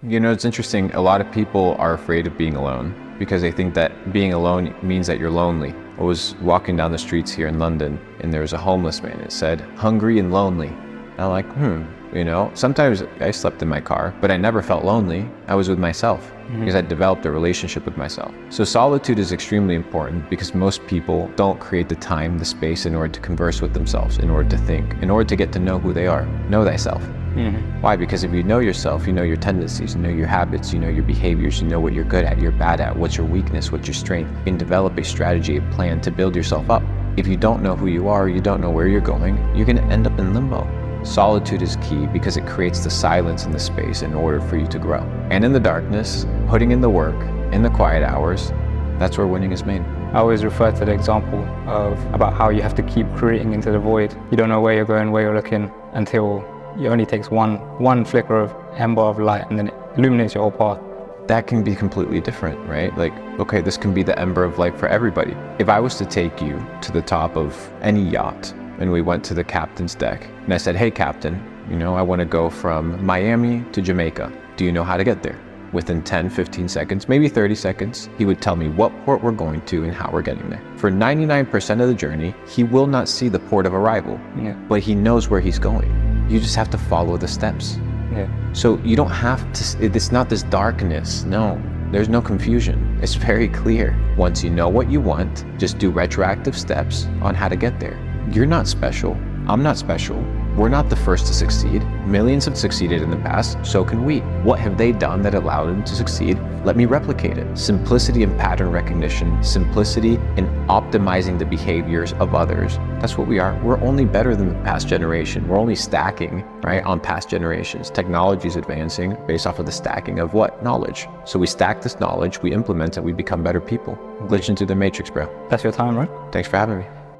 You know, it's interesting. A lot of people are afraid of being alone because they think that being alone means that you're lonely. I was walking down the streets here in London and there was a homeless man. It said, hungry and lonely. And I'm like, you know, sometimes I slept in my car, but I never felt lonely. I was with myself because I developed a relationship with myself. So solitude is extremely important because most people don't create the time, the space in order to converse with themselves, in order to think, in order to get to know who they are. Know thyself. Why? Because if you know yourself, you know your tendencies, you know your habits, you know your behaviors, you know what you're good at, you're bad at, what's your weakness, what's your strength. You can develop a strategy, a plan to build yourself up. If you don't know who you are, you don't know where you're going, you're gonna end up in limbo. Solitude is key because it creates the silence and the space in order for you to grow. And in the darkness, putting in the work, in the quiet hours, that's where winning is made. I always refer to the example about how you have to keep creating into the void. You don't know where you're going, where you're looking, until it only takes one flicker of ember of light and then it illuminates your whole path. That can be completely different, right? Like, okay, this can be the ember of light for everybody. If I was to take you to the top of any yacht and we went to the captain's deck and I said, hey captain, you know, I want to go from Miami to Jamaica. Do you know how to get there? Within 10, 15 seconds, maybe 30 seconds, he would tell me what port we're going to and how we're getting there. For 99% of the journey, he will not see the port of arrival, but he knows where he's going. You just have to follow the steps. So you don't have to, it's not this darkness, no. There's no confusion. It's very clear. Once you know what you want, just do retroactive steps on how to get there. You're not special. I'm not special. We're not the first to succeed. Millions have succeeded in the past, so can we. What have they done that allowed them to succeed? Let me replicate it. Simplicity in pattern recognition, simplicity in optimizing the behaviors of others. That's what we are. We're only better than the past generation. We're only stacking, right, on past generations. Technology is advancing based off of the stacking of what? Knowledge. So we stack this knowledge, we implement it, we become better people. Glitch into the matrix, bro. That's your time, right? Thanks for having me.